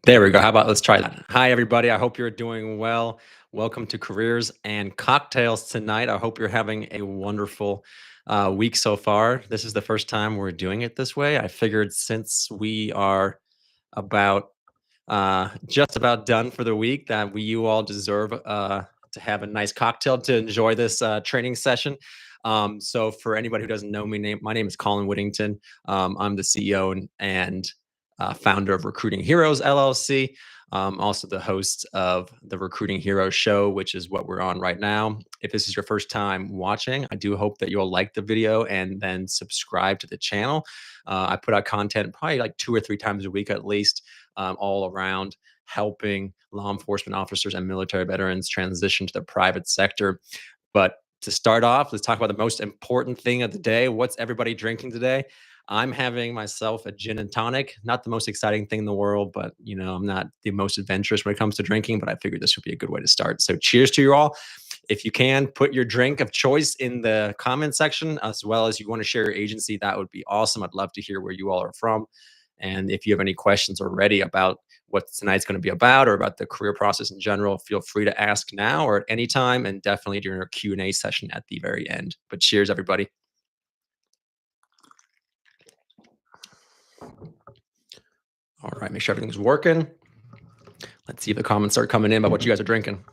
There we go. How about let's try that. Hi, everybody. I hope you're doing well. Welcome to Careers and Cocktails tonight. I hope you're having a wonderful week so far. This is the first time we're doing it this way. I figured since we are about just about done for the week, that you all deserve to have a nice cocktail to enjoy this training session. So, for anybody who doesn't know me, my name is Colin Whittington. I'm the CEO and founder of Recruiting Heroes LLC. Also, the host of the Recruiting Heroes show, which is what we're on right now. If this is your first time watching, I do hope that you'll like the video and then subscribe to the channel. I put out content probably like 2 or 3 times a week at least, all around helping law enforcement officers and military veterans transition to the private sector. But to start off, let's talk about the most important thing of the day. What's everybody drinking today? I'm having myself a gin and tonic. Not the most exciting thing in the world, but I'm not the most adventurous when it comes to drinking, but I figured this would be a good way to start. So cheers to you all. If you can, put your drink of choice in the comment section, as well as you want to share your agency, that would be awesome. I'd love to hear where you all are from. And if you have any questions already about what tonight's going to be about or about the career process in general, feel free to ask now or at any time, and definitely during our Q&A session at the very end. But cheers, everybody. All right, make sure everything's working. Let's see if the comments start coming in about what you guys are drinking.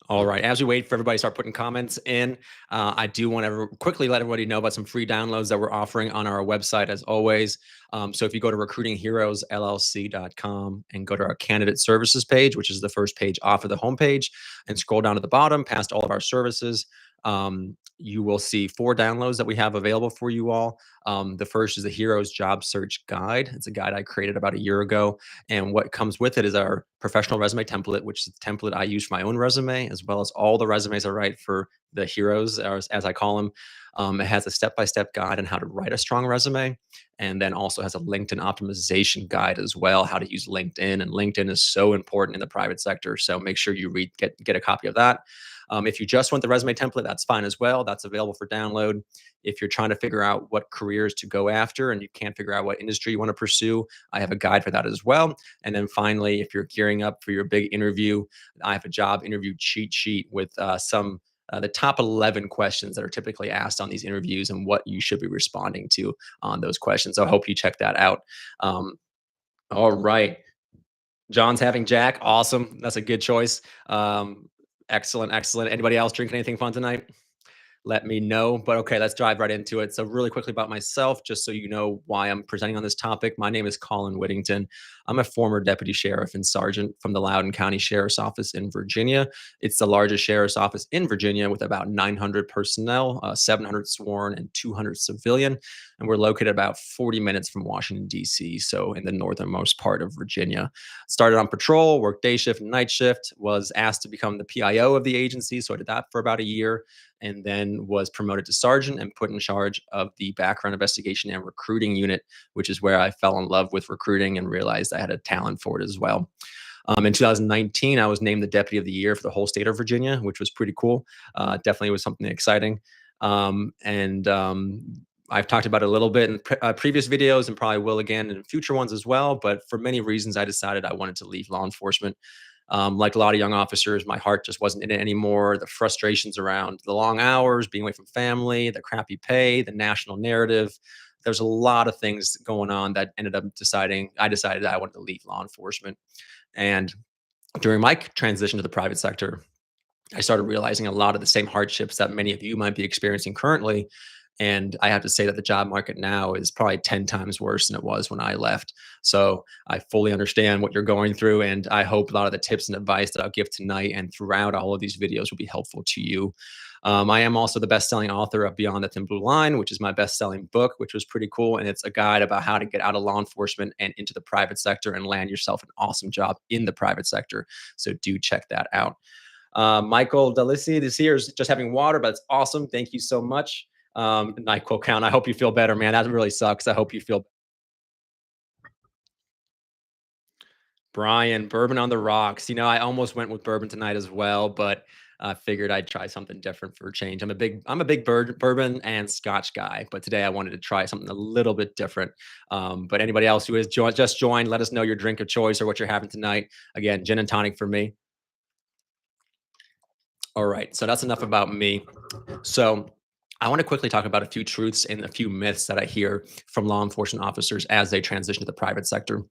All right. As we wait for everybody to start putting comments in, I do want to quickly let everybody know about some free downloads that we're offering on our website, as always. So if you go to recruitingheroesllc.com and go to our candidate services page, which is the first page off of the homepage, and scroll down to the bottom past all of our services, you will see 4 downloads that we have available for you all. The first is the Heroes Job Search Guide. It's a guide I created about a year ago. And what comes with it is our professional resume template, which is the template I use for my own resume, as well as all the resumes I write for the heroes, as I call them. It has a step-by-step guide on how to write a strong resume, and then also has a LinkedIn optimization guide as well, how to use LinkedIn. And LinkedIn is so important in the private sector, so make sure you get a copy of that. If you just want the resume template, that's fine as well. That's available for download. If you're trying to figure out what careers to go after and you can't figure out what industry you want to pursue, I have a guide for that as well. And then finally, if you're gearing up for your big interview, I have a job interview cheat sheet with the top 11 questions that are typically asked on these interviews and what you should be responding to on those questions. So I hope you check that out. All right. John's having Jack. Awesome. That's a good choice. Excellent. Excellent. Anybody else drinking anything fun tonight? Let me know. But okay, let's dive right into it. So, really quickly about myself, just so you know why I'm presenting on this topic. My name is Colin Whittington. I'm a former deputy sheriff and sergeant from the Loudoun County Sheriff's Office in Virginia. It's the largest sheriff's office in Virginia with about 900 personnel, 700 sworn, and 200 civilian. And we're located about 40 minutes from Washington, D.C., so in the northernmost part of Virginia. Started on patrol, worked day shift and night shift, was asked to become the PIO of the agency. So I did that for about a year, and then was promoted to sergeant and put in charge of the background investigation and recruiting unit, which is where I fell in love with recruiting and realized I had a talent for it as well. In 2019, I was named the Deputy of the Year for the whole state of Virginia, which was pretty cool. Definitely was something exciting. And I've talked about it a little bit in previous videos and probably will again in future ones as well. But for many reasons, I decided I wanted to leave law enforcement. Like a lot of young officers, my heart just wasn't in it anymore. The frustrations around the long hours, being away from family, the crappy pay, the national narrative. There's a lot of things going on that ended up I decided that I wanted to leave law enforcement. And during my transition to the private sector, I started realizing a lot of the same hardships that many of you might be experiencing currently. And I have to say that the job market now is probably 10 times worse than it was when I left. So I fully understand what you're going through. And I hope a lot of the tips and advice that I'll give tonight and throughout all of these videos will be helpful to you. I am also the best-selling author of Beyond the Thin Blue Line, which is my best-selling book, which was pretty cool. And it's a guide about how to get out of law enforcement and into the private sector and land yourself an awesome job in the private sector. So do check that out. Michael Delissi this here is just having water, but it's awesome. Thank you so much. NyQuil count. I hope you feel better, man. That really sucks. I hope you feel. Brian, bourbon on the rocks. I almost went with bourbon tonight as well, but I figured I'd try something different for a change. I'm a big bourbon and Scotch guy, but today I wanted to try something a little bit different. But anybody else who has just joined, let us know your drink of choice or what you're having tonight. Again, gin and tonic for me. All right, so that's enough about me. So I want to quickly talk about a few truths and a few myths that I hear from law enforcement officers as they transition to the private sector.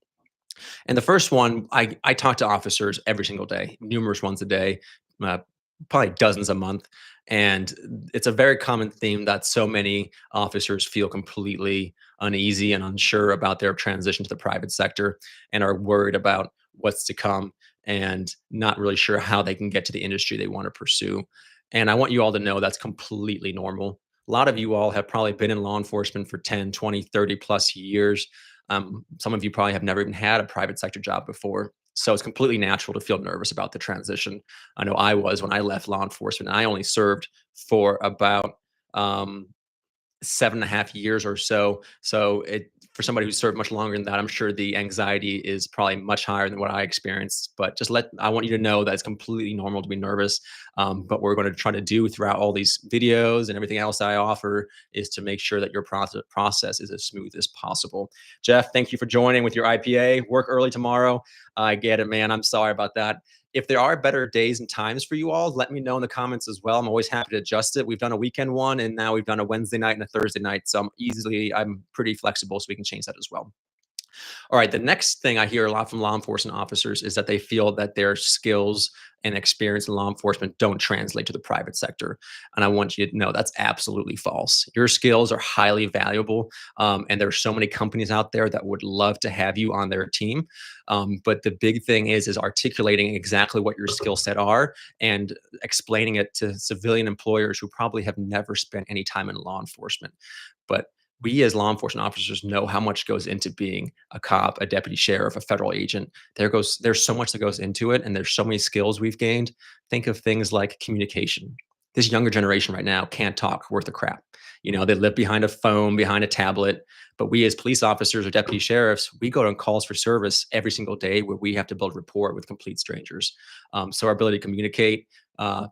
And the first one, I talk to officers every single day, numerous ones a day, uh, probably dozens a month. And it's a very common theme that so many officers feel completely uneasy and unsure about their transition to the private sector and are worried about what's to come and not really sure how they can get to the industry they want to pursue. And I want you all to know that's completely normal. A lot of you all have probably been in law enforcement for 10, 20, 30 plus years. Some of you probably have never even had a private sector job before. So it's completely natural to feel nervous about the transition. I know I was when I left law enforcement. I only served for about um, 7.5 years or so. So it for somebody who's served much longer than that, I'm sure the anxiety is probably much higher than what I experienced. But I want you to know that it's completely normal to be nervous. But what we're going to try to do throughout all these videos and everything else I offer is to make sure that your process is as smooth as possible. Jeff, thank you for joining with your IPA. Work early tomorrow. I get it, man. I'm sorry about that. If there are better days and times for you all, let me know in the comments as well. I'm always happy to adjust it. We've done a weekend one, and now we've done a Wednesday night and a Thursday night. So I'm pretty flexible, so we can change that as well. All right. The next thing I hear a lot from law enforcement officers is that they feel that their skills and experience in law enforcement don't translate to the private sector. And I want you to know that's absolutely false. Your skills are highly valuable. And there are so many companies out there that would love to have you on their team. But the big thing is articulating exactly what your skill set are and explaining it to civilian employers who probably have never spent any time in law enforcement. But we as law enforcement officers know how much goes into being a cop, a deputy sheriff, a federal agent. There's so much that goes into it, and there's so many skills we've gained. Think of things like communication. This younger generation right now can't talk worth a crap. They live behind a phone, behind a tablet. But we as police officers or deputy sheriffs, we go on calls for service every single day where we have to build rapport with complete strangers. So our ability to communicate,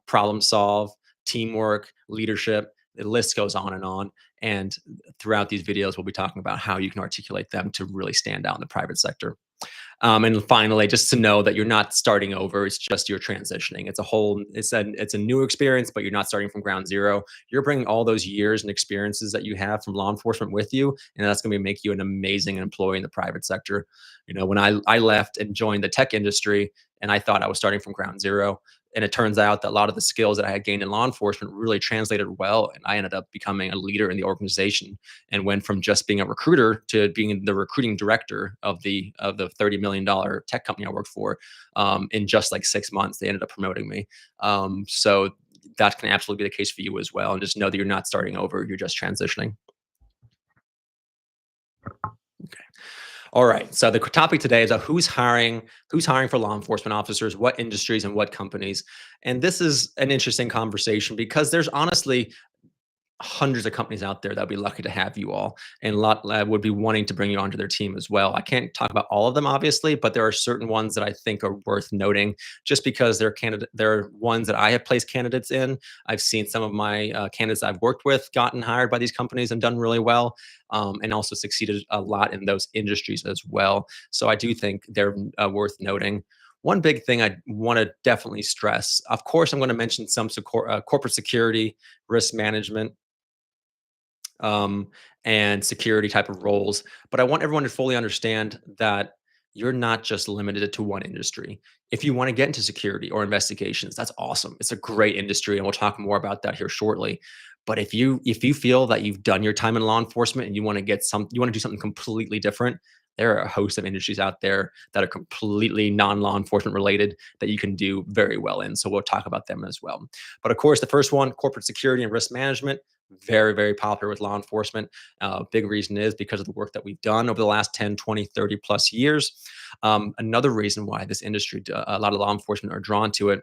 problem solve, teamwork, leadership, the list goes on and on. And throughout these videos, we'll be talking about how you can articulate them to really stand out in the private sector. And finally, just to know that you're not starting over; it's just you're transitioning. It's a new experience, but you're not starting from ground zero. You're bringing all those years and experiences that you have from law enforcement with you, and that's going to make you an amazing employee in the private sector. When I left and joined the tech industry, and I thought I was starting from ground zero. And it turns out that a lot of the skills that I had gained in law enforcement really translated well. And I ended up becoming a leader in the organization and went from just being a recruiter to being the recruiting director of the $30 million tech company I worked for in just like 6 months. They ended up promoting me. So that can absolutely be the case for you as well. And just know that you're not starting over, you're just transitioning. Okay. All right. So the topic today is who's hiring for law enforcement officers, what industries and what companies. And this is an interesting conversation because there's honestly hundreds of companies out there that would be lucky to have you all, and a lot would be wanting to bring you onto their team as well. I can't talk about all of them, obviously, but there are certain ones that I think are worth noting, just because they're ones that I have placed candidates in. I've seen some of my candidates I've worked with gotten hired by these companies and done really well, and also succeeded a lot in those industries as well. So I do think they're worth noting. One big thing I want to definitely stress, of course, I'm going to mention some corporate security, risk management, um, and security type of roles. But I want everyone to fully understand that you're not just limited to one industry. If you want to get into security or investigations, that's awesome. It's a great industry, and we'll talk more about that here shortly. But if you feel that you've done your time in law enforcement and you want to do something completely different, there are a host of industries out there that are completely non-law enforcement related that you can do very well in. So we'll talk about them as well. But of course, the first one, corporate security and risk management, very, very popular with law enforcement. Big reason is because of the work that we've done over the last 10, 20, 30 plus years. Another reason why this industry, a lot of law enforcement are drawn to it,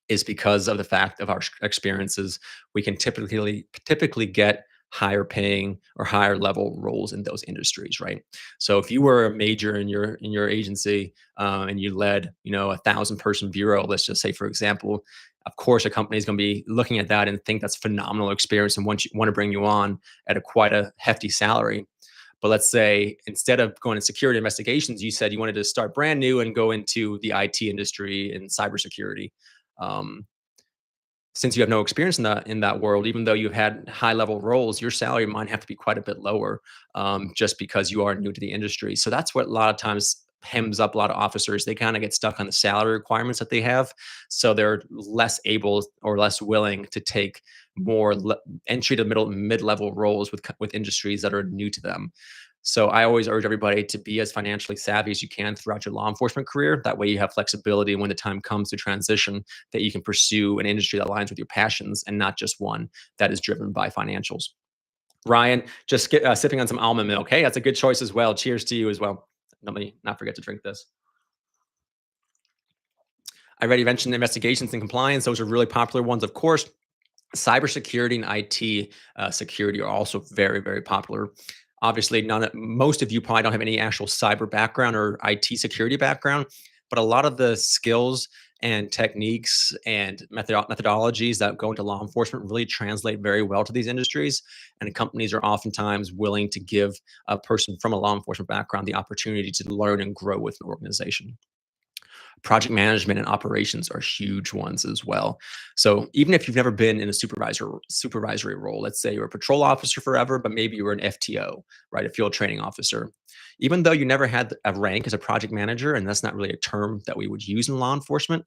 is because of the fact of our experiences. We can typically get higher paying or higher level roles in those industries, right? So if you were a major in your agency, and you led, you know, 1,000 person bureau, let's just say, for example, of course a company is going to be looking at that and think that's phenomenal experience and want to bring you on at a quite a hefty salary. But let's say instead of going to security investigations, you said you wanted to start brand new and go into the IT industry and cybersecurity. Um, since you have no experience in that world, even though you've had high level roles, your salary might have to be quite a bit lower, just because you are new to the industry. So that's what a lot of times hems up a lot of officers. They kind of get stuck on the salary requirements that they have, so they're less able or less willing to take more entry to middle mid level roles with industries that are new to them. So I always urge everybody to be as financially savvy as you can throughout your law enforcement career. That way you have flexibility when the time comes to transition, that you can pursue an industry that aligns with your passions and not just one that is driven by financials. Ryan, just sipping on some almond milk. Hey, that's a good choice as well. Cheers to you as well. Let me not forget to drink this. I already mentioned investigations and compliance. Those are really popular ones, of course. Cybersecurity and IT security are also very, very popular. Obviously, most of you probably don't have any actual cyber background or IT security background, but a lot of the skills and techniques and methodologies that go into law enforcement really translate very well to these industries. And companies are oftentimes willing to give a person from a law enforcement background the opportunity to learn and grow with an organization. Project management and operations are huge ones as well. So even if you've never been in a supervisory role, let's say you're a patrol officer forever, but maybe you were an FTO, right, a field training officer. Even though you never had a rank as a project manager, and that's not really a term that we would use in law enforcement,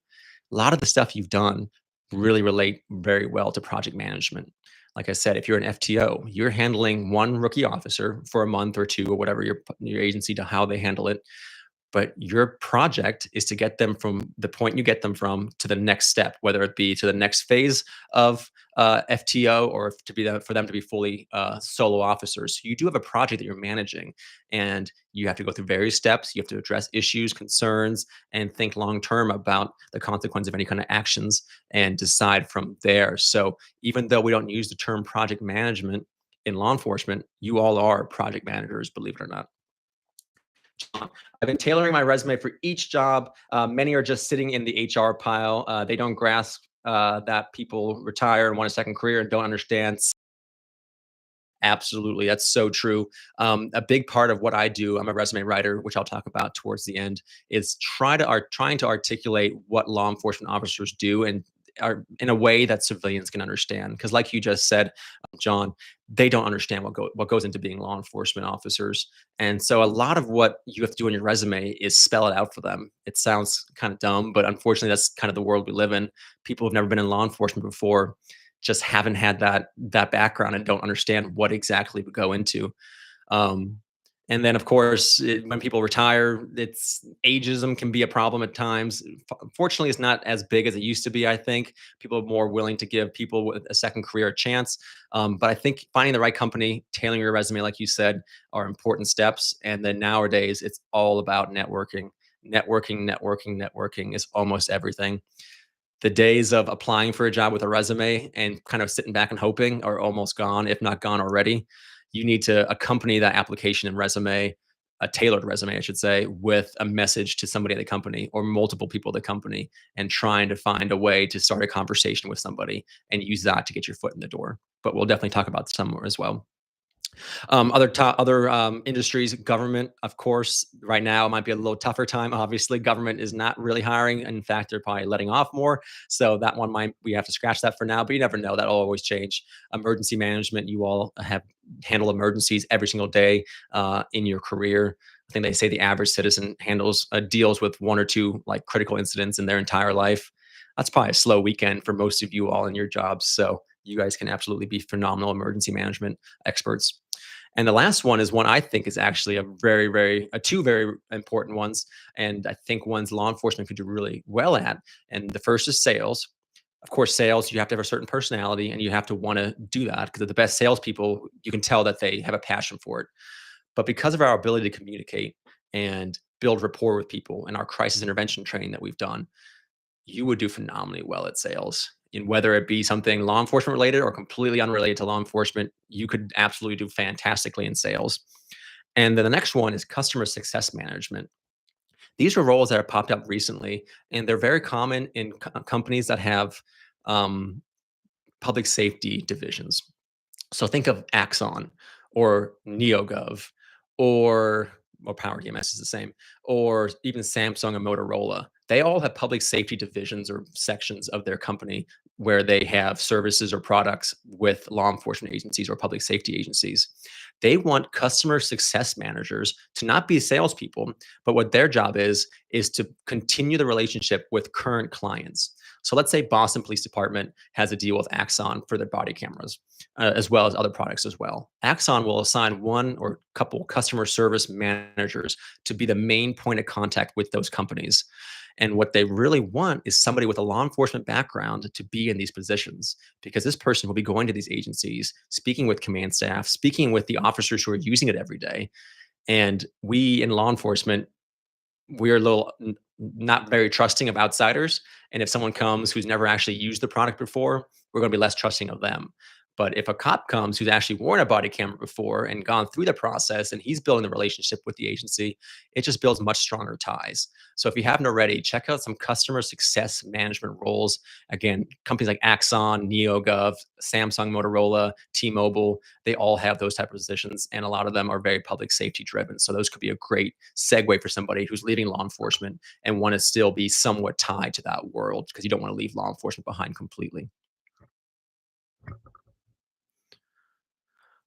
a lot of the stuff you've done really relate very well to project management. Like I said, if you're an FTO, you're handling one rookie officer for a month or two or whatever your agency to how they handle it, but your project is to get them from the point you get them from to the next step, whether it be to the next phase of FTO or for them to be fully solo officers. So you do have a project that you're managing, and you have to go through various steps. You have to address issues, concerns, and think long term about the consequence of any kind of actions and decide from there. So even though we don't use the term project management in law enforcement, you all are project managers, believe it or not. I've been tailoring my resume for each job. Many are just sitting in the HR pile. They don't grasp that people retire and want a second career and don't understand. Absolutely, that's so true. A big part of what I do, I'm a resume writer, which I'll talk about towards the end, is trying to articulate what law enforcement officers do and are in a way that civilians can understand. Because, like you just said, John, they don't understand what goes into being law enforcement officers, and so a lot of what you have to do in your resume is spell it out for them. It sounds kind of dumb, but unfortunately, that's kind of the world we live in. People who've never been in law enforcement before just haven't had that background and don't understand what exactly would go into. Um, and then, of course, when people retire, it's ageism can be a problem at times. Fortunately, it's not as big as it used to be. I think people are more willing to give people with a second career a chance. But I think finding the right company, tailoring your resume, like you said, are important steps. And then nowadays, it's all about networking. Networking is almost everything. The days of applying for a job with a resume and kind of sitting back and hoping are almost gone, if not gone already. You need to accompany that application and resume, a tailored resume, I should say, with a message to somebody at the company or multiple people at the company, and trying to find a way to start a conversation with somebody and use that to get your foot in the door. But we'll definitely talk about some more as well. Other industries, government, of course, right now it might be a little tougher time. Obviously, government is not really hiring. In fact, they're probably letting off more. So that one might we have to scratch that for now. But you never know; that'll always change. Emergency management, you all have handle emergencies every single day in your career. I think they say the average citizen deals with one or two like critical incidents in their entire life. That's probably a slow weekend for most of you all in your jobs. So you guys can absolutely be phenomenal emergency management experts. And the last one is one I think is actually two very important ones, and I think ones law enforcement could do really well at. And the first is sales. Of course, sales, you have to have a certain personality and you have to want to do that, because the best salespeople, you can tell that they have a passion for it. But because of our ability to communicate and build rapport with people and our crisis intervention training that we've done, you would do phenomenally well at sales. And whether it be something law enforcement related or completely unrelated to law enforcement, you could absolutely do fantastically in sales. And then the next one is customer success management. These are roles that have popped up recently, and they're very common in companies that have um, public safety divisions. So think of Axon or NeoGov or Power DMS is the same, or even Samsung and Motorola. They all have public safety divisions or sections of their company where they have services or products with law enforcement agencies or public safety agencies. They want customer success managers to not be salespeople, but what their job is to continue the relationship with current clients. So let's say Boston Police Department has a deal with Axon for their body cameras, as well as other products as well. Axon will assign one or couple customer service managers to be the main point of contact with those companies. And what they really want is somebody with a law enforcement background to be in these positions, because this person will be going to these agencies, speaking with command staff, speaking with the officers who are using it every day. And we in law enforcement, we're a little not very trusting of outsiders. And if someone comes who's never actually used the product before, we're going to be less trusting of them. But if a cop comes who's actually worn a body camera before and gone through the process and he's building the relationship with the agency, it just builds much stronger ties. So if you haven't already, check out some customer success management roles. Again, companies like Axon, NeoGov, Samsung, Motorola, T-Mobile, they all have those type of positions, and a lot of them are very public safety driven. So those could be a great segue for somebody who's leaving law enforcement and want to still be somewhat tied to that world, because you don't want to leave law enforcement behind completely.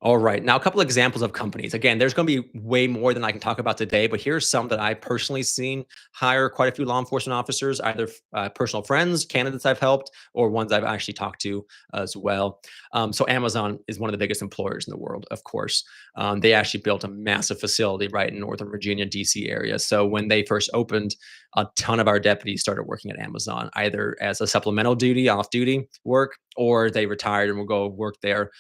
All right. Now, a couple examples of companies. Again, there's going to be way more than I can talk about today, but here's some that I personally seen hire quite a few law enforcement officers, either personal friends, candidates I've helped, or ones I've actually talked to as well. So, Amazon is one of the biggest employers in the world, of course. They actually built a massive facility right in Northern Virginia, DC area. So, when they first opened, a ton of our deputies started working at Amazon, either as a supplemental duty, off duty work, or they retired and will go work there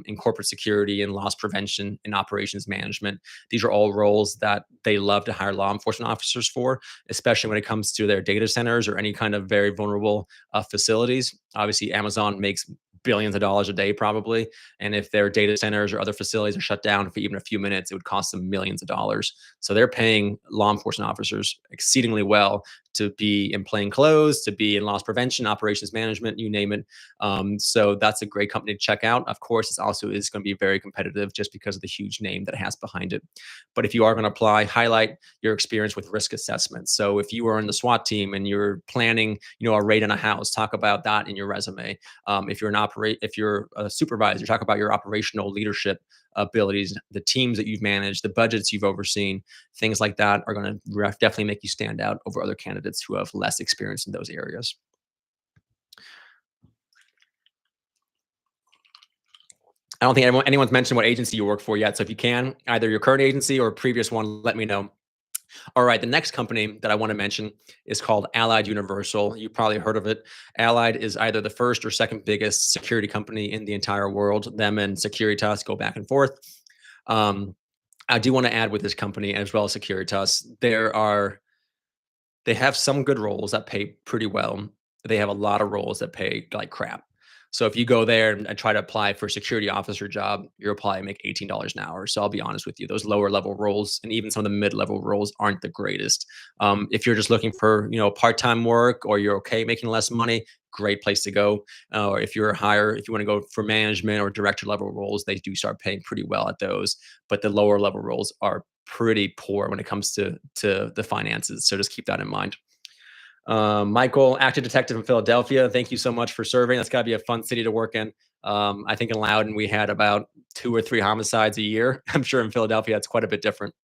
in corporate security and loss prevention and operations management. These are all roles that they love to hire law enforcement officers for, especially when it comes to their data centers or any kind of very vulnerable facilities. Obviously, Amazon makes billions of dollars a day probably, and if their data centers or other facilities are shut down for even a few minutes, it would cost them millions of dollars. So they're paying law enforcement officers exceedingly well to be in plain clothes, to be in loss prevention, operations management, you name it. So that's a great company to check out. Of course, it also is going to be very competitive just because of the huge name that it has behind it. But if you are going to apply, highlight your experience with risk assessment. So if you are in the SWAT team and you're planning, a raid on a house, talk about that in your resume. If you're a supervisor, talk about your operational leadership abilities, the teams that you've managed, the budgets you've overseen. Things like that are going to definitely make you stand out over other candidates who have less experience in those areas. I don't think anyone's mentioned what agency you work for yet. So if you can, either your current agency or a previous one, let me know. All right, the next company that I want to mention is called Allied Universal. You probably heard of it. Allied is either the first or second biggest security company in the entire world. Them and Securitas go back and forth. Um, I do want to add with this company as well as Securitas, they have some good roles that pay pretty well. They have a lot of roles that pay like crap. So if you go there and try to apply for a security officer job, you'll probably make $18 an hour. So I'll be honest with you, those lower level roles and even some of the mid level roles aren't the greatest. If you're just looking for part time work or you're okay making less money, great place to go. Or if you're higher, if you want to go for management or director level roles, they do start paying pretty well at those. But the lower level roles are pretty poor when it comes to the finances. So just keep that in mind. Michael, active detective in Philadelphia. Thank you so much for serving. That's got to be a fun city to work in. I think in Loudon we had about 2 or 3 homicides a year. I'm sure in Philadelphia it's quite a bit different.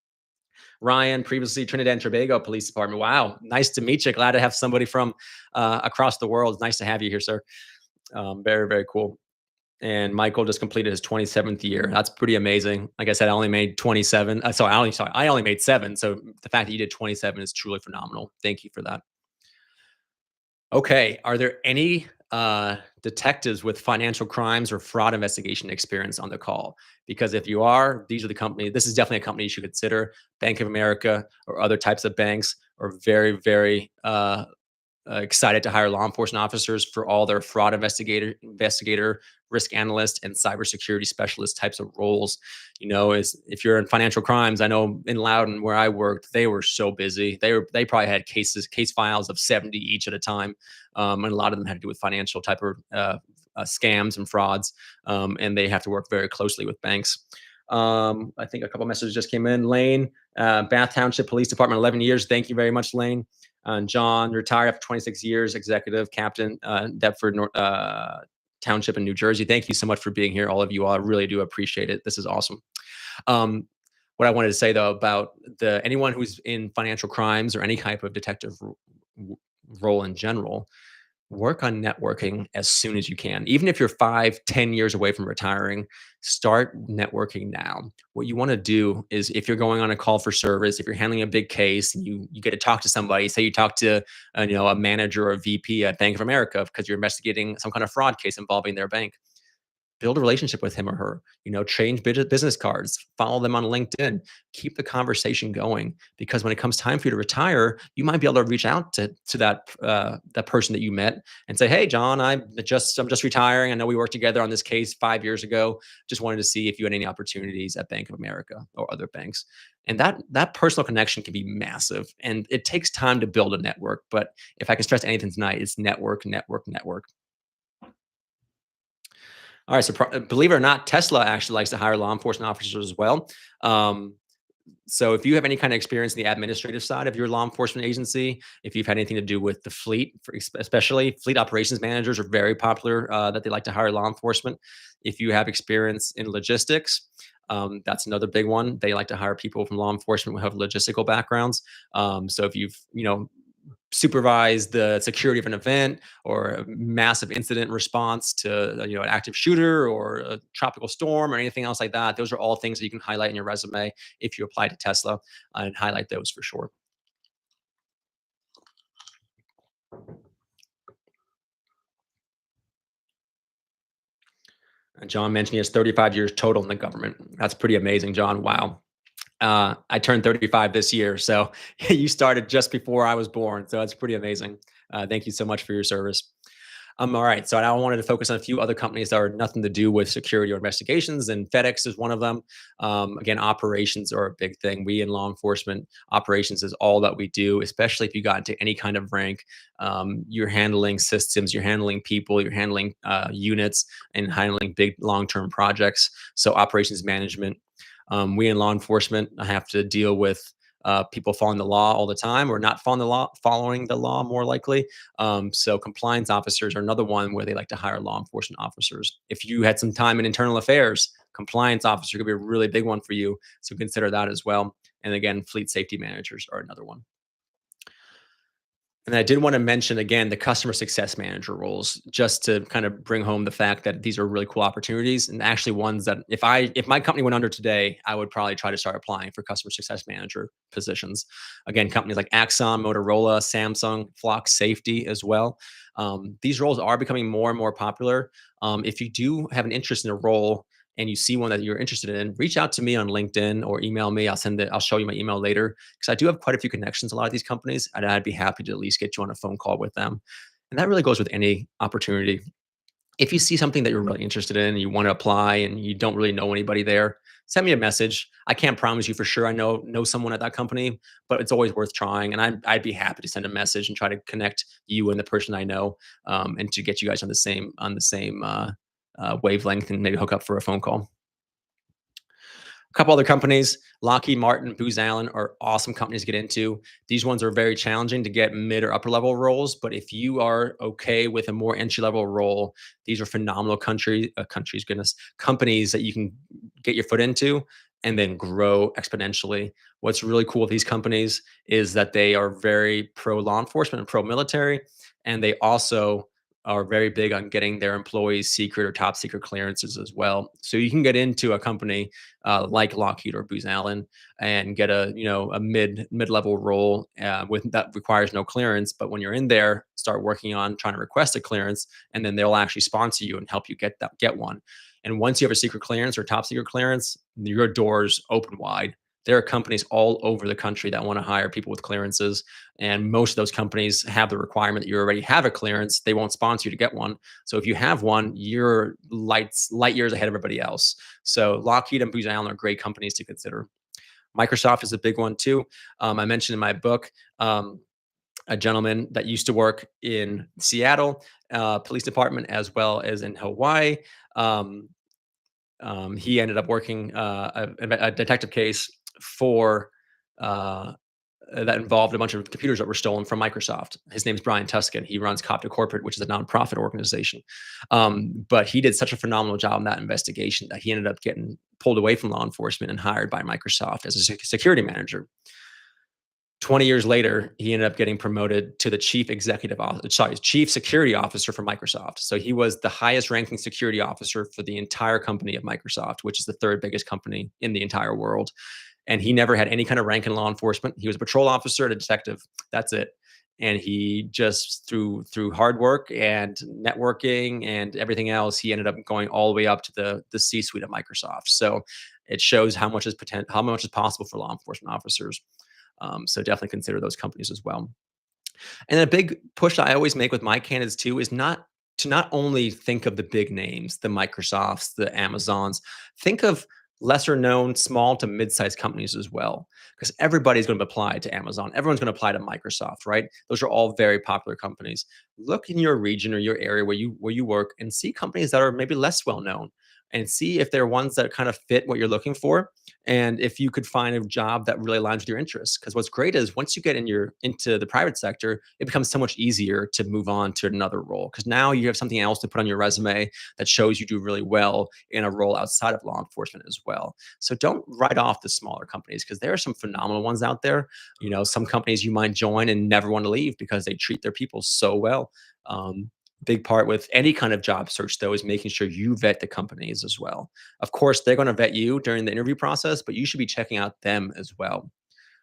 Ryan, previously Trinidad and Tobago Police Department. Wow, nice to meet you. Glad to have somebody from across the world. It's nice to have you here, sir. Very, very cool. And Michael just completed his 27th year. That's pretty amazing. Like I said, I only made 27. I only made 7. So the fact that you did 27 is truly phenomenal. Thank you for that. Okay. Are there any detectives with financial crimes or fraud investigation experience on the call? Because if you are, these are the company. This is definitely a company you should consider. Bank of America or other types of banks are very, very excited to hire law enforcement officers for all their fraud investigator, risk analyst, and cybersecurity specialist types of roles. Is if you're in financial crimes, I know in Loudon where I worked, they were so busy. They probably had case files of 70 each at a time, and a lot of them had to do with financial type of scams and frauds, and they have to work very closely with banks. I think a couple messages just came in. Lane, Bath Township Police Department, 11 years. Thank you very much, Lane. John, retired after 26 years, executive captain, Deptford Township in New Jersey. Thank you so much for being here, all of you all. I really do appreciate it. This is awesome. Um, what I wanted to say though about anyone who's in financial crimes or any type of detective role in general, work on networking as soon as you can. Even if you're 5, 10 years away from retiring, start networking now. What you want to do is if you're going on a call for service, if you're handling a big case and you get to talk to somebody, say you talk to a manager or a VP at Bank of America because you're investigating some kind of fraud case involving their bank, build a relationship with him or her, change business cards, follow them on LinkedIn, keep the conversation going, because when it comes time for you to retire, you might be able to reach out to that person that you met and say, hey John, I'm just retiring, I know we worked together on this case 5 years ago, just wanted to see if you had any opportunities at Bank of America or other banks. And that personal connection can be massive, and it takes time to build a network. But if I can stress anything tonight, it's network, network, network. All right. So, believe it or not, Tesla actually likes to hire law enforcement officers as well. Um, so, if you have any kind of experience in the administrative side of your law enforcement agency, if you've had anything to do with the fleet, especially fleet operations managers are very popular, that they like to hire law enforcement. If you have experience in logistics, that's another big one. They like to hire people from law enforcement who have logistical backgrounds. So if you've supervise the security of an event or a massive incident response to an active shooter or a tropical storm or anything else like that, those are all things that you can highlight in your resume if you apply to Tesla, and highlight those for sure. And John mentioned he has 35 years total in the government. That's pretty amazing, John. Wow. I turned 35 this year, so you started just before I was born. So it's pretty amazing. Thank you so much for your service. All right. So I wanted to focus on a few other companies that are nothing to do with security or investigations, and FedEx is one of them. Again, operations are a big thing. We in law enforcement, operations is all that we do, especially if you got into any kind of rank. You're handling systems, you're handling people, you're handling units, and handling big long-term projects. So operations management. We in law enforcement have to deal with people following the law all the time, or not following the law more likely. So compliance officers are another one where they like to hire law enforcement officers. If you had some time in internal affairs, compliance officer could be a really big one for you. So consider that as well. And again, fleet safety managers are another one. And I did want to mention again the customer success manager roles, just to kind of bring home the fact that these are really cool opportunities, and actually ones that if my company went under today, I would probably try to start applying for customer success manager positions. Again, companies like Axon, Motorola, Samsung, Flock Safety as well. These roles are becoming more and more popular. If you do have an interest in a role and you see one that you're interested in, reach out to me on LinkedIn or email me. I'll show you my email later, because I do have quite a few connections, a lot of these companies, and I'd be happy to at least get you on a phone call with them. And that really goes with any opportunity. If you see something that you're really interested in and you want to apply and you don't really know anybody there, send me a message. I can't promise you for sure I know someone at that company, but it's always worth trying. And I'd be happy to send a message and try to connect you and the person I know, and to get you guys on the same wavelength, and maybe hook up for a phone call. A couple other companies, Lockheed Martin, Booz Allen, are awesome companies to get into. These ones are very challenging to get mid or upper level roles, but if you are okay with a more entry level role, these are phenomenal companies that you can get your foot into and then grow exponentially. What's really cool with these companies is that they are very pro law enforcement and pro military, and they also are very big on getting their employees secret or top secret clearances as well. So you can get into a company like Lockheed or Booz Allen and get a mid level role with that requires no clearance. But when you're in there, start working on trying to request a clearance, and then they'll actually sponsor you and help you get one. And once you have a secret clearance or top secret clearance, your doors open wide. There are companies all over the country that want to hire people with clearances, and most of those companies have the requirement that you already have a clearance. They won't sponsor you to get one. So if you have one, you're light years ahead of everybody else. So Lockheed and Booz Allen are great companies to consider. Microsoft is a big one too. I mentioned in my book a gentleman that used to work in Seattle Police Department as well as in Hawaii. Um, he ended up working a detective case for uh, that involved a bunch of computers that were stolen from Microsoft. His name is Brian Tuskin. He runs Cop to Corporate, which is a nonprofit organization. But he did such a phenomenal job in that investigation that he ended up getting pulled away from law enforcement and hired by Microsoft as a security manager. 20 years later, he ended up getting promoted to the chief security officer for Microsoft. So he was the highest ranking security officer for the entire company of Microsoft, which is the third biggest company in the entire world. And he never had any kind of rank in law enforcement. He was a patrol officer and a detective. That's it. And he just through hard work and networking and everything else, he ended up going all the way up to the C-suite of Microsoft. So it shows how much is possible for law enforcement officers. So definitely consider those companies as well. And a big push I always make with my candidates too is not only think of the big names, the Microsofts, the Amazons, think of lesser known small to mid-sized companies as well, because everybody's going to apply to Amazon. Everyone's going to apply to Microsoft, right? Those are all very popular companies. Look in your region or your area where you work and see companies that are maybe less well known and see if they're ones that kind of fit what you're looking for and if you could find a job that really aligns with your interests. Because what's great is once you get into the private sector, it becomes so much easier to move on to another role because now you have something else to put on your resume that shows you do really well in a role outside of law enforcement as well. So don't write off the smaller companies because there are some phenomenal ones out there. Some companies you might join and never want to leave because they treat their people so well. Big part with any kind of job search though is making sure you vet the companies as well. Of course, they're going to vet you during the interview process, but you should be checking out them as well.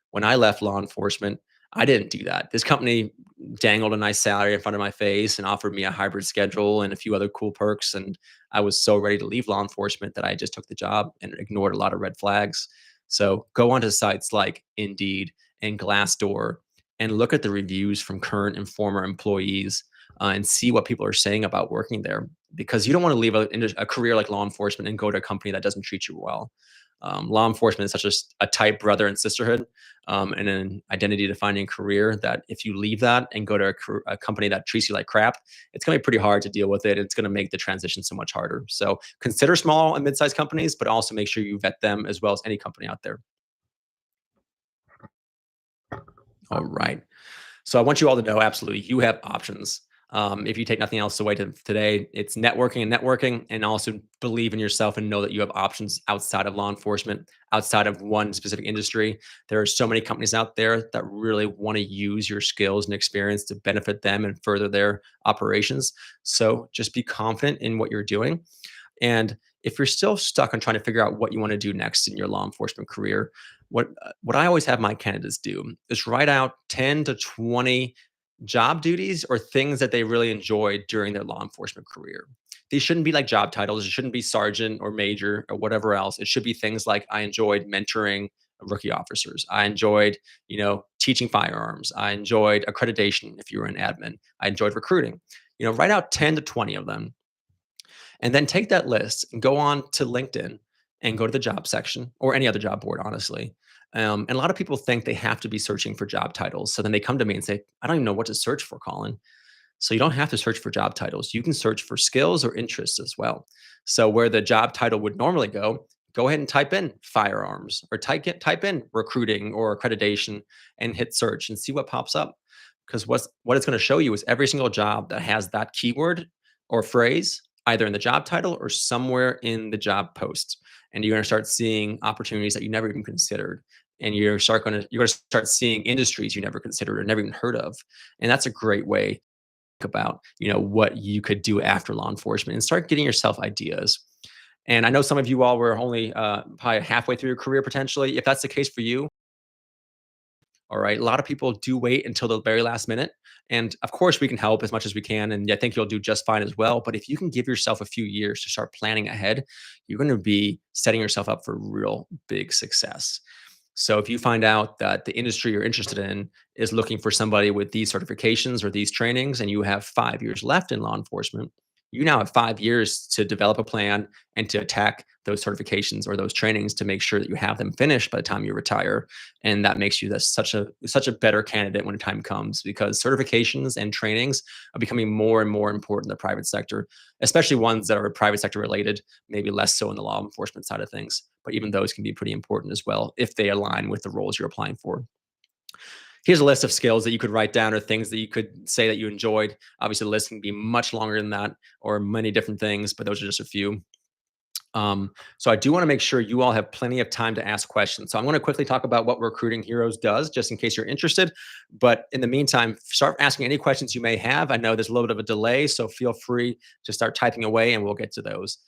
When I left law enforcement, I didn't do that. This company dangled a nice salary in front of my face and offered me a hybrid schedule and a few other cool perks. And I was so ready to leave law enforcement that I just took the job and ignored a lot of red flags. So go onto sites like Indeed and Glassdoor and look at the reviews from current and former employees and see what people are saying about working there because you don't want to leave a career like law enforcement and go to a company that doesn't treat you well. Law enforcement is such a tight brother and sisterhood and an identity defining career that if you leave that and go to a company that treats you like crap, it's going to be pretty hard to deal with it. It's going to make the transition so much harder. So consider small and mid-sized companies, but also make sure you vet them as well as any company out there. All right. So I want you all to know absolutely you have options. If you take nothing else away today, it's networking, and also believe in yourself and know that you have options outside of law enforcement, outside of one specific industry. There are so many companies out there that really want to use your skills and experience to benefit them and further their operations. So just be confident in what you're doing. And if you're still stuck on trying to figure out what you want to do next in your law enforcement career, what I always have my candidates do is write out 10 to 20 job duties or things that they really enjoyed during their law enforcement career. These shouldn't be like job titles. It shouldn't be sergeant or major or whatever else. It should be things like I enjoyed mentoring rookie officers. I enjoyed, teaching firearms. I enjoyed accreditation if you were an admin. I enjoyed recruiting. Write out 10 to 20 of them and then take that list and go on to LinkedIn and go to the job section or any other job board, honestly. And a lot of people think they have to be searching for job titles. So then they come to me and say, I don't even know what to search for, Colin. So you don't have to search for job titles. You can search for skills or interests as well. So where the job title would normally go ahead and type in firearms or type in recruiting or accreditation and hit search and see what pops up. Because what it's going to show you is every single job that has that keyword or phrase either in the job title or somewhere in the job post. And you're going to start seeing opportunities that you never even considered. And you're going to start seeing industries you never considered or never even heard of. And that's a great way about what you could do after law enforcement and start getting yourself ideas. And I know some of you all were only probably halfway through your career potentially. If that's the case for you, all right, a lot of people do wait until the very last minute, and of course we can help as much as we can, and I think you'll do just fine as well. But if you can give yourself a few years to start planning ahead, you're going to be setting yourself up for real big success. So if you find out that the industry you're interested in is looking for somebody with these certifications or these trainings, and you have 5 years left in law enforcement, you now have 5 years to develop a plan and to attack those certifications or those trainings to make sure that you have them finished by the time you retire. And that makes you such a better candidate when the time comes, because certifications and trainings are becoming more and more important in the private sector, especially ones that are private sector related, maybe less so in the law enforcement side of things. But even those can be pretty important as well if they align with the roles you're applying for. Here's a list of skills that you could write down or things that you could say that you enjoyed. Obviously, the list can be much longer than that or many different things, but those are just a few. So I do want to make sure you all have plenty of time to ask questions. So I'm going to quickly talk about what Recruiting Heroes does, just in case you're interested. But in the meantime, start asking any questions you may have. I know there's a little bit of a delay, so feel free to start typing away, and we'll get to those.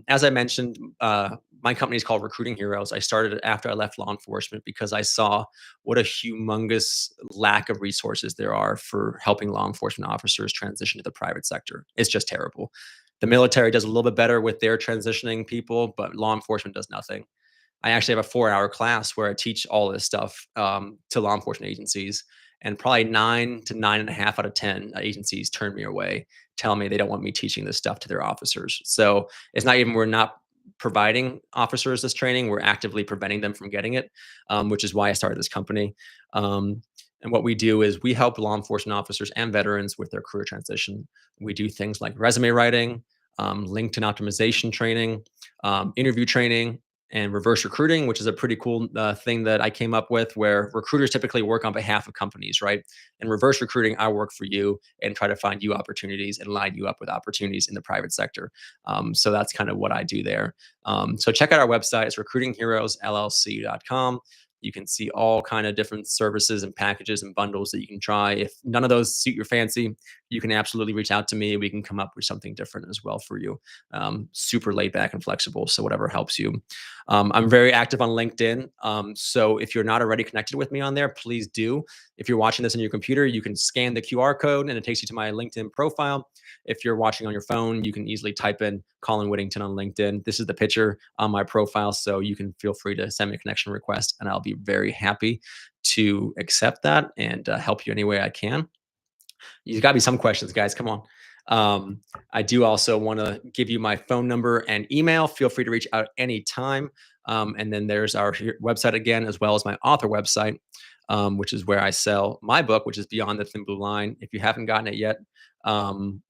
As I mentioned, my company is called Recruiting Heroes. I started it after I left law enforcement because I saw what a humongous lack of resources there are for helping law enforcement officers transition to the private sector. It's just terrible. The military does a little bit better with their transitioning people, but law enforcement does nothing. I actually have a 4-hour class where I teach all this stuff to law enforcement agencies, and probably 9 to 9.5 out of 10 agencies turn me away, tell me they don't want me teaching this stuff to their officers. So it's not even we're not providing officers this training; we're actively preventing them from getting it, which is why I started this company. And what we do is we help law enforcement officers and veterans with their career transition. We do things like resume writing, LinkedIn optimization training, interview training, and reverse recruiting, which is a pretty cool thing that I came up with, where recruiters typically work on behalf of companies, right? In reverse recruiting, I work for you and try to find you opportunities and line you up with opportunities in the private sector. So that's kind of what I do there. So check out our website. It's recruitingheroesllc.com. You can see all kind of different services and packages and bundles that you can try. If none of those suit your fancy, you can absolutely reach out to me. We can come up with something different as well for you. Super laid back and flexible. So whatever helps you. I'm very active on LinkedIn. So if you're not already connected with me on there, please do. If you're watching this on your computer, you can scan the QR code and it takes you to my LinkedIn profile. If you're watching on your phone, you can easily type in Colin Whittington on LinkedIn. This is the picture on my profile. So you can feel free to send me a connection request and I'll be very happy to accept that and help you any way I can. You got to be some questions, guys. Come on. I do also want to give you my phone number and email. Feel free to reach out anytime. And then there's our website again, as well as my author website, which is where I sell my book, which is Beyond the Thin Blue Line. If you haven't gotten it yet, um,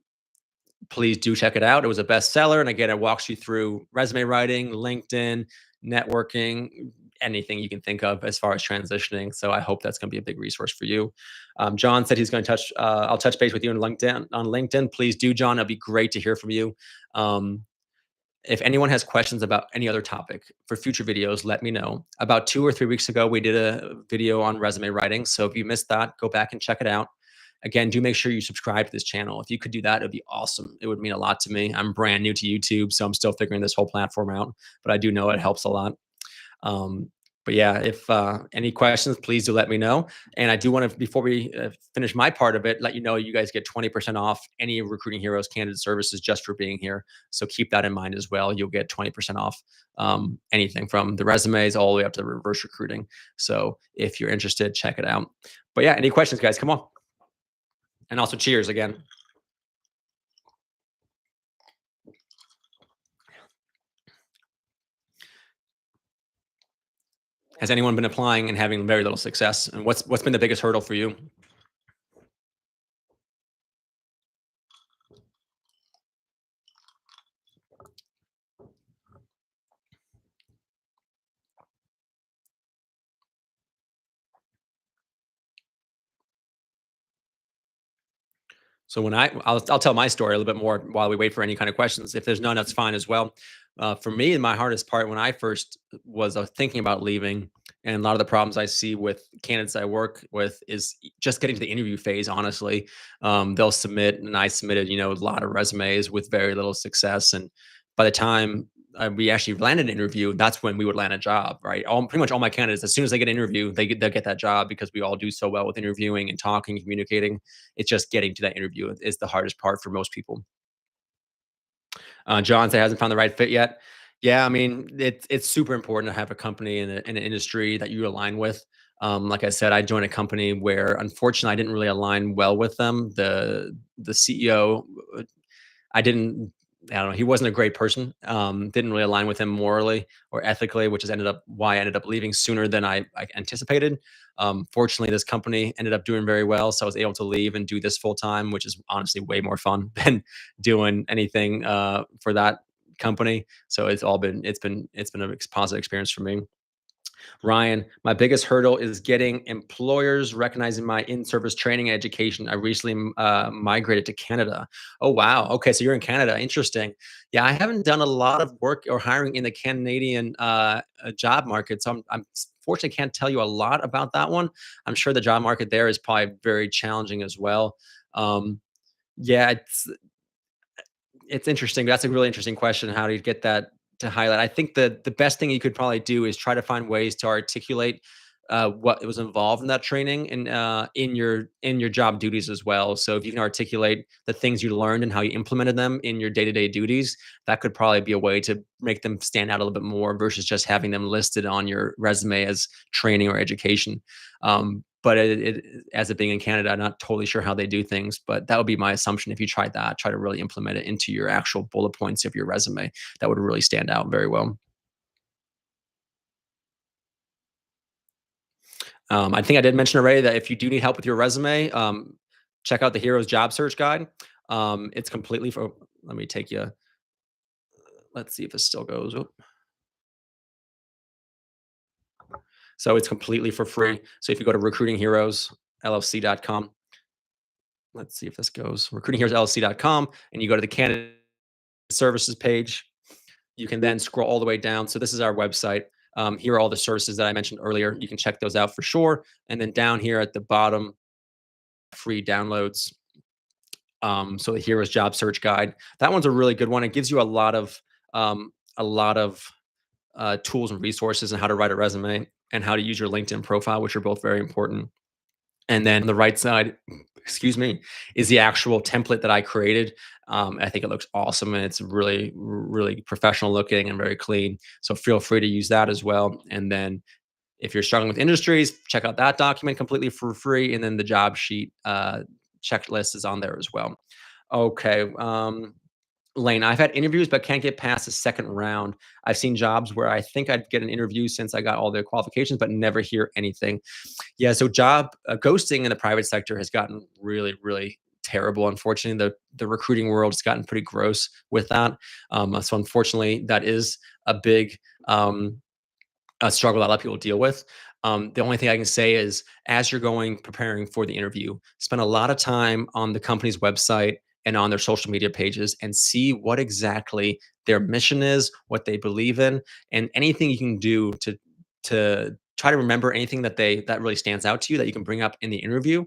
please do check it out. It was a bestseller. And again, it walks you through resume writing, LinkedIn, networking, anything you can think of as far as transitioning. So I hope that's going to be a big resource for you. John said he's going to I'll touch base with you on LinkedIn. Please do, John. It'll be great to hear from you. If anyone has questions about any other topic for future videos, let me know. About 2 or 3 weeks ago, we did a video on resume writing. So if you missed that, go back and check it out. Again, do make sure you subscribe to this channel. If you could do that, it would be awesome. It would mean a lot to me. I'm brand new to YouTube, so I'm still figuring this whole platform out, but I do know it helps a lot. Um, but yeah, if any questions, please do let me know. And I do want to, before we finish my part of it, let you know you guys get 20% off any Recruiting Heroes candidate services just for being here. So keep that in mind as well. You'll get 20% off anything from the resumes all the way up to the reverse recruiting. So if you're interested, check it out. But yeah, any questions, guys? Come on. And also cheers again. Has anyone been applying and having very little success? And what's been the biggest hurdle for you? So when I'll tell my story a little bit more while we wait for any kind of questions. If there's none, that's fine as well. For me, my hardest part when I first was thinking about leaving, and a lot of the problems I see with candidates I work with is just getting to the interview phase. Honestly, they'll submit, and I submitted, a lot of resumes with very little success, and by the time we actually landed an interview, that's when we would land a job, right? Pretty much all my candidates, as soon as they get an interview, they'll get that job because we all do so well with interviewing and talking, communicating. It's just getting to that interview is the hardest part for most people. John said hasn't found the right fit yet. Yeah, I mean, it's super important to have a company in an industry that you align with. Like I said, I joined a company where unfortunately I didn't really align well with them. The CEO, I didn't I don't know, he wasn't a great person. Didn't really align with him morally or ethically, which is ended up why I ended up leaving sooner than I anticipated. Fortunately, this company ended up doing very well, so I was able to leave and do this full time, which is honestly way more fun than doing anything for that company. So it's been a positive experience for me. Ryan, my biggest hurdle is getting employers recognizing my in-service training and education. I recently migrated to Canada. Oh, wow. Okay, so you're in Canada. Interesting. Yeah, I haven't done a lot of work or hiring in the Canadian job market, so fortunately can't tell you a lot about that one. I'm sure the job market there is probably very challenging as well. Um, yeah, it's interesting. That's a really interesting question. How do you get that to highlight? I think the best thing you could probably do is try to find ways to articulate what was involved in that training and in your job duties as well. So if you can articulate the things you learned and how you implemented them in your day to day duties, that could probably be a way to make them stand out a little bit more versus just having them listed on your resume as training or education. But as it being in Canada, I'm not totally sure how they do things, but that would be my assumption. If you tried that, try to really implement it into your actual bullet points of your resume, that would really stand out very well. I think I did mention already that if you do need help with your resume, check out the Heroes Job Search Guide. It's completely for. Let me take you. Let's see if it still goes. Oop. So it's completely for free. So if you go to recruitingheroesllc.com, let's see if this goes. Recruitingheroesllc.com, and you go to the candidate services page. You can then scroll all the way down. So this is our website. Here are all the services that I mentioned earlier. You can check those out for sure. And then down here at the bottom, free downloads. So the Heroes Job Search Guide. That one's a really good one. It gives you a lot of tools and resources on how to write a resume and how to use your LinkedIn profile, which are both very important. And then on the right side, excuse me, is the actual template that I created. I think it looks awesome and it's really, really professional looking and very clean. So feel free to use that as well. And then if you're struggling with industries, check out that document completely for free. And then the job sheet checklist is on there as well. Okay. Lane, I've had interviews but can't get past the second round. I've seen jobs where I think I'd get an interview since I got all the qualifications, but never hear anything. Yeah, so job ghosting in the private sector has gotten really, really terrible. Unfortunately, the recruiting world has gotten pretty gross with that. So unfortunately, that is a big a struggle that a lot of people deal with. The only thing I can say is, as you're going preparing for the interview, spend a lot of time on the company's website and on their social media pages and see what exactly their mission is, what they believe in, and anything you can do to try to remember anything that really stands out to you that you can bring up in the interview.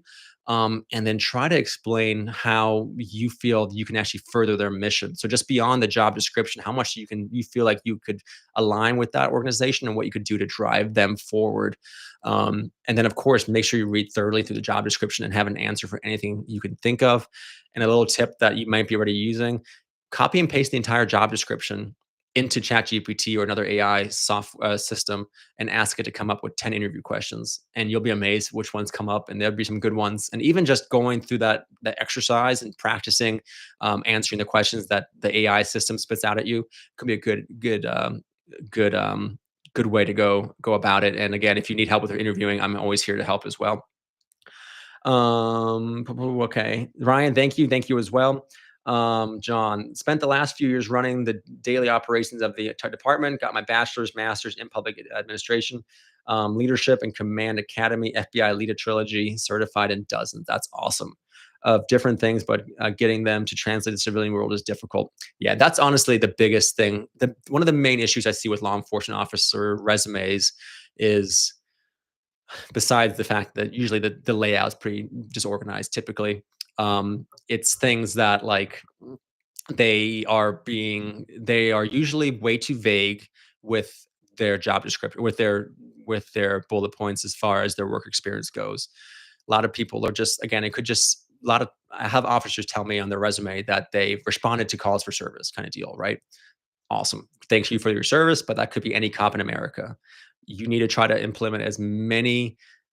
And then try to explain how you feel you can actually further their mission. So just beyond the job description, how much you feel like you could align with that organization and what you could do to drive them forward. And then, of course, make sure you read thoroughly through the job description and have an answer for anything you can think of. And a little tip that you might be already using: copy and paste the entire job description into ChatGPT or another AI system and ask it to come up with 10 interview questions. And you'll be amazed which ones come up, and there'll be some good ones. And even just going through that exercise and practicing answering the questions that the AI system spits out at you could be a good good way to go about it. And again, if you need help with your interviewing, I'm always here to help as well. Okay. Ryan, thank you as well. John, spent the last few years running the daily operations of the department, got my master's in public administration, leadership and command academy, FBI leader trilogy, certified in dozens. That's awesome. Of different things, but getting them to translate the civilian world is difficult. Yeah, that's honestly the biggest thing. One of the main issues I see with law enforcement officer resumes is, besides the fact that usually the layout's pretty disorganized typically, it's things that like they are usually way too vague with their job description, with their bullet points as far as their work experience goes. A lot of people are just, again, it could just a lot of I have officers tell me on their resume that they responded to calls for service kind of deal, right? Awesome. Thank you for your service, but that could be any cop in America. You need to try to implement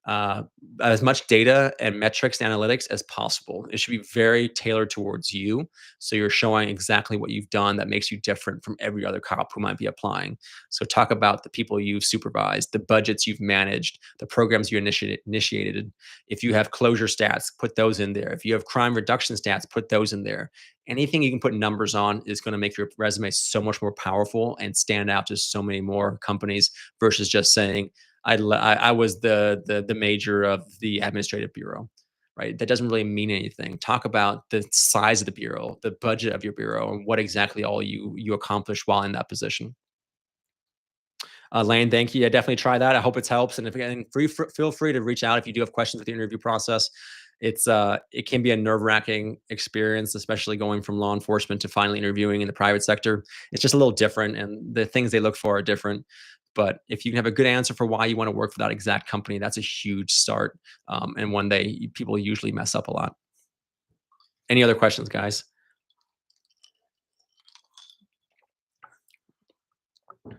uh, as much data and metrics and analytics as possible. It should be very tailored towards you. So you're showing exactly what you've done that makes you different from every other cop who might be applying. So talk about the people you've supervised, the budgets you've managed, the programs you initiated. If you have closure stats, put those in there. If you have crime reduction stats, put those in there. Anything you can put numbers on is going to make your resume so much more powerful and stand out to so many more companies versus just saying I was the major of the administrative bureau, right? That doesn't really mean anything. Talk about the size of the bureau, the budget of your bureau, and what exactly all you accomplished while in that position. Lane, thank you. Yeah, definitely try that. I hope it helps. And if again, feel free to reach out if you do have questions with the interview process. It can be a nerve-wracking experience, especially going from law enforcement to finally interviewing in the private sector. It's just a little different, and the things they look for are different. But if you can have a good answer for why you want to work for that exact company, that's a huge start. And one day people usually mess up a lot. Any other questions, guys? I'll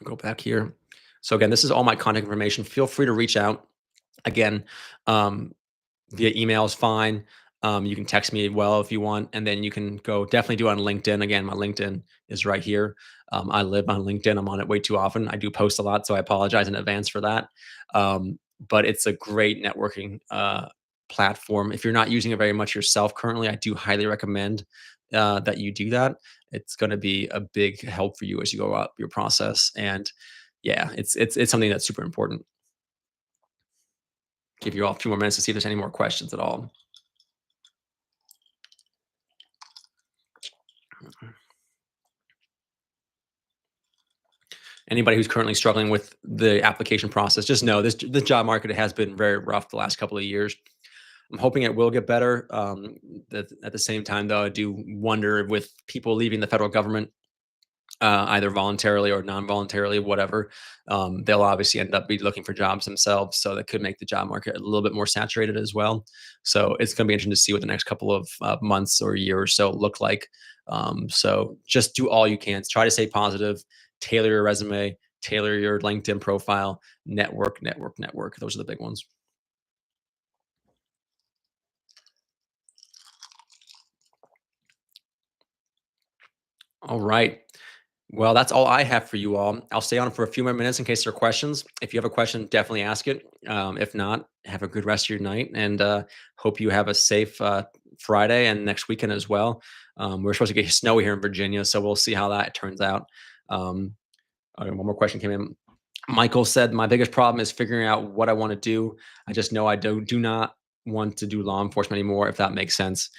go back here. So again, this is all my contact information. Feel free to reach out. Again, um, via email is fine. You can text me well if you want, and then you can go definitely do it on LinkedIn. Again, my LinkedIn is right here. I live on LinkedIn. I'm on it way too often. I do post a lot, so I apologize in advance for that. But it's a great networking platform. If you're not using it very much yourself currently, I do highly recommend that you do that. It's going to be a big help for you as you go up your process. And yeah, it's something that's super important. Give you all a few more minutes to see if there's any more questions at all. Anybody who's currently struggling with the application process, just know this job market has been very rough the last couple of years. I'm hoping it will get better. At the same time, though, I do wonder with people leaving the federal government, either voluntarily or non-voluntarily, whatever, they'll obviously end up be looking for jobs themselves. So that could make the job market a little bit more saturated as well. So it's going to be interesting to see what the next couple of months or year or so look like. So just do all you can. Try to stay positive, tailor your resume, tailor your LinkedIn profile, network, network, network. Those are the big ones. All right. Well, that's all I have for you all. I'll stay on for a few more minutes in case there are questions. If you have a question, definitely ask it. If not, have a good rest of your night and hope you have a safe Friday and next weekend as well. We're supposed to get snowy here in Virginia, so we'll see how that turns out. Um, one more question came in. Michael said, "My biggest problem is figuring out what I want to do. I just know I do not want to do law enforcement anymore, if that makes sense."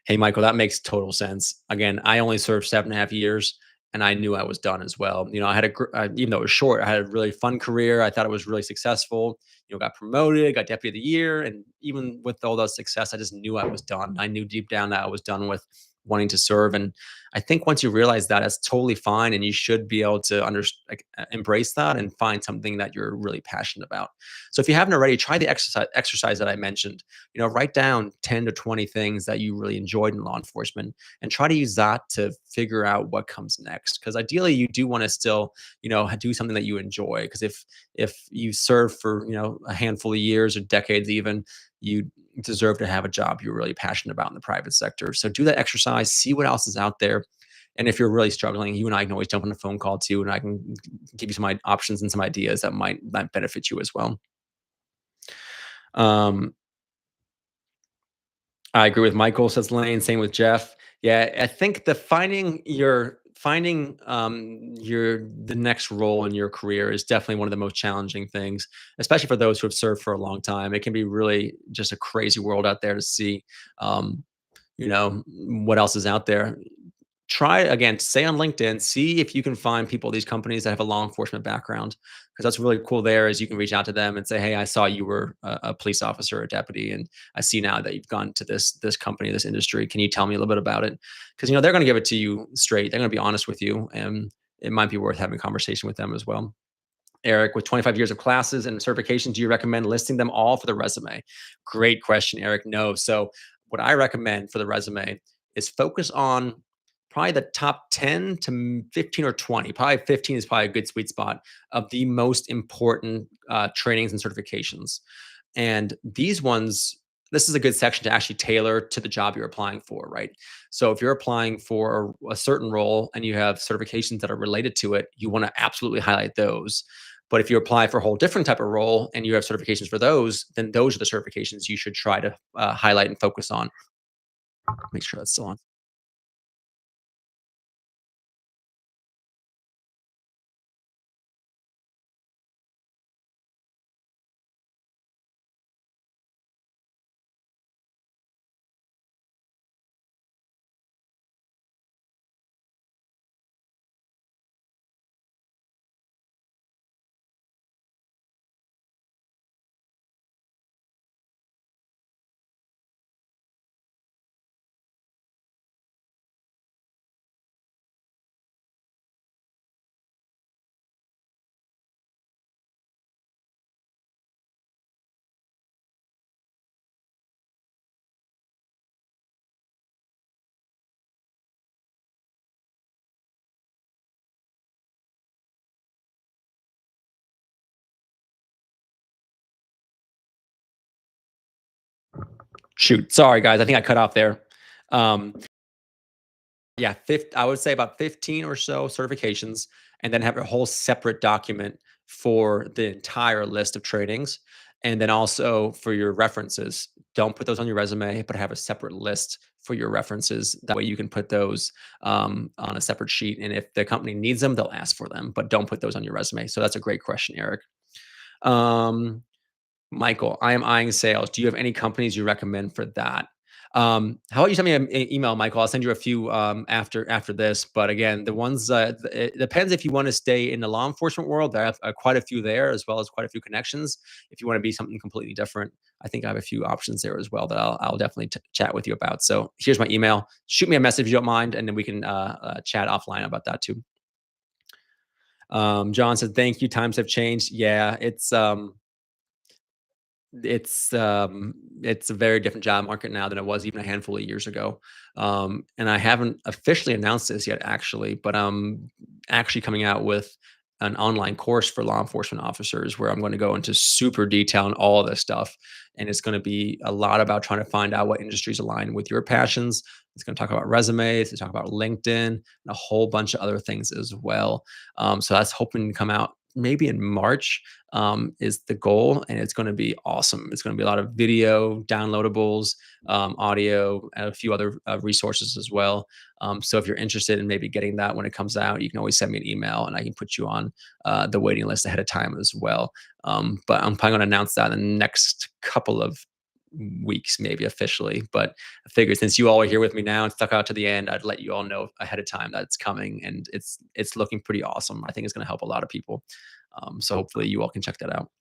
Hey, Michael, that makes total sense. Again, I only served 7.5 years and I knew I was done as well. I had even though it was short, I had a really fun career. I thought it was really successful. Got promoted, got deputy of the year. And even with all that success, I just knew I was done. I knew deep down that I was done with wanting to serve. And I think once you realize that, it's totally fine, and you should be able to embrace that and find something that you're really passionate about. So if you haven't already, try the exercise that I mentioned. Write down 10 to 20 things that you really enjoyed in law enforcement, and try to use that to figure out what comes next. Because ideally, you do want to still, do something that you enjoy. Because if you serve for a handful of years or decades, even, you deserve to have a job you're really passionate about in the private sector. So do that exercise, see what else is out there. And if you're really struggling, you and I can always jump on a phone call too, and I can give you some options and some ideas that might benefit you as well. Um, I agree with Michael, says Lane. Same with Jeff. Yeah, I think finding the next role in your career is definitely one of the most challenging things, especially for those who have served for a long time. It can be really just a crazy world out there to see, um, what else is out there. Try again, stay on LinkedIn, see if you can find people at these companies that have a law enforcement background. Because that's really cool there is you can reach out to them and say, hey, I saw you were a police officer or a deputy, and I see now that you've gone to this company, this industry. Can you tell me a little bit about it? Because they're going to give it to you straight. They're going to be honest with you, and it might be worth having a conversation with them as well. Eric, with 25 years of classes and certifications, do you recommend listing them all for the resume? Great question, Eric. No. So what I recommend for the resume is focus on probably the top 10 to 15 or 20. Probably 15 is probably a good sweet spot of the most important trainings and certifications. And these ones, this is a good section to actually tailor to the job you're applying for, right? So if you're applying for a certain role and you have certifications that are related to it, you want to absolutely highlight those. But if you apply for a whole different type of role and you have certifications for those, then those are the certifications you should try to highlight and focus on. Make sure that's still on. Shoot, sorry guys, I think I cut off there. Um, Yeah, I would say about 15 or so certifications, and then have a whole separate document for the entire list of trainings. And then also for your references. Don't put those on your resume, but have a separate list for your references. That way you can put those on a separate sheet. And if the company needs them, they'll ask for them, but don't put those on your resume. So that's a great question, Eric. Um, Michael, I am eyeing sales. Do you have any companies you recommend for that? How about you send me an email, Michael? I'll send you a few after this. But again, the ones it depends if you want to stay in the law enforcement world. There are quite a few there, as well as quite a few connections. If you want to be something completely different, I think I have a few options there as well that I'll definitely chat with you about. So here's my email. Shoot me a message if you don't mind, and then we can chat offline about that too. John said, "Thank you. Times have changed. Yeah, it's, um, it's a very different job market now than it was even a handful of years ago. And I haven't officially announced this yet, actually, but I'm actually coming out with an online course for law enforcement officers where I'm going to go into super detail on all of this stuff. And it's going to be a lot about trying to find out what industries align with your passions. It's going to talk about resumes, to talk about LinkedIn, and a whole bunch of other things as well. So that's hoping to come out maybe in March is the goal, and it's going to be awesome. It's going to be a lot of video, downloadables, audio, and a few other resources as well. So if you're interested in maybe getting that when it comes out, you can always send me an email, and I can put you on the waiting list ahead of time as well. But I'm probably going to announce that in the next couple of weeks, maybe officially. But I figured since you all are here with me now and stuck out to the end, I'd let you all know ahead of time that it's coming, and it's looking pretty awesome. I think it's going to help a lot of people. So hopefully you all can check that out.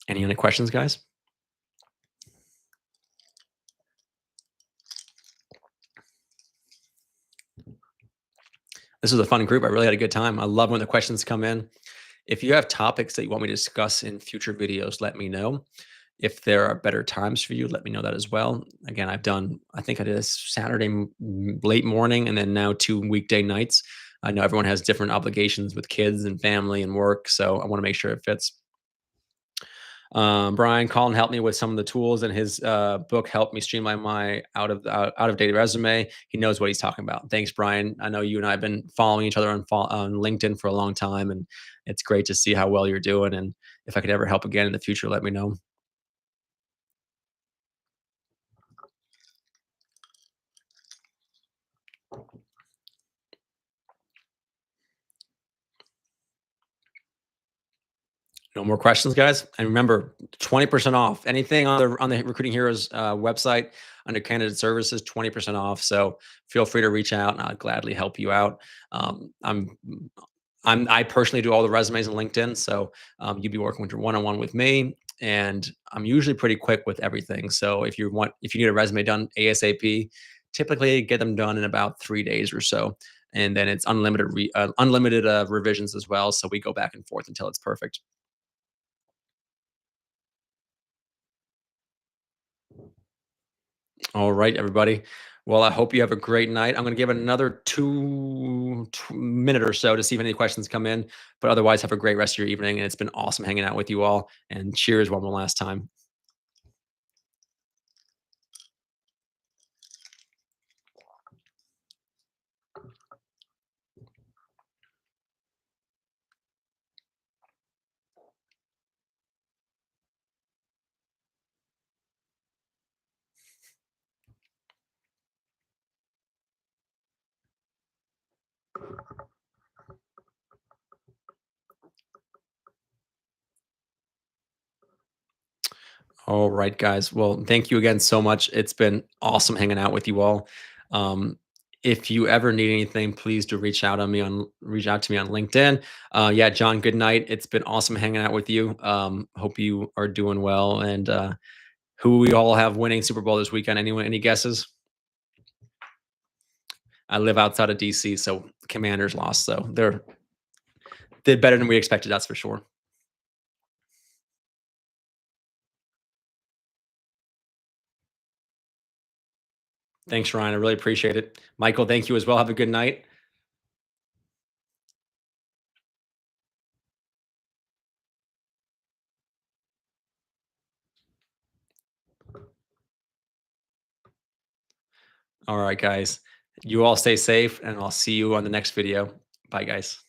Any other questions, guys? This was a fun group. I really had a good time. I love when the questions come in. If you have topics that you want me to discuss in future videos, let me know. If there are better times for you, let me know that as well. Again, I think I did a Saturday late morning and then now 2 weekday nights. I know everyone has different obligations with kids and family and work, so I want to make sure it fits. Brian Collin helped me with some of the tools, and his book helped me streamline my out of date resume. He knows what he's talking about. Thanks, Brian. I know you and I have been following each other on LinkedIn for a long time, and it's great to see how well you're doing. And if I could ever help again in the future, let me know. No more questions, guys. And remember, 20% off anything on the Recruiting Heroes website under candidate services, 20% off. So feel free to reach out, and I'll gladly help you out. Um, I'm I personally do all the resumes on LinkedIn, so you'd be working with your one-on-one with me, and I'm usually pretty quick with everything. So if you need a resume done ASAP, typically get them done in about 3 days or so, and then it's unlimited revisions as well. So we go back and forth until it's perfect. All right, everybody. Well, I hope you have a great night. I'm going to give it another minute or so to see if any questions come in. But otherwise, have a great rest of your evening. And it's been awesome hanging out with you all. And cheers one more last time. All right, guys. Well, thank you again so much. It's been awesome hanging out with you all. Um, if you ever need anything, please do reach out to me on LinkedIn. Yeah, John, good night. It's been awesome hanging out with you. Hope you are doing well. And who we all have winning Super Bowl this weekend? Anyone? Any guesses? I live outside of DC, so Commanders lost. So they're did better than we expected. That's for sure. Thanks, Ryan. I really appreciate it. Michael, thank you as well. Have a good night. All right, guys. You all stay safe, and I'll see you on the next video. Bye, guys.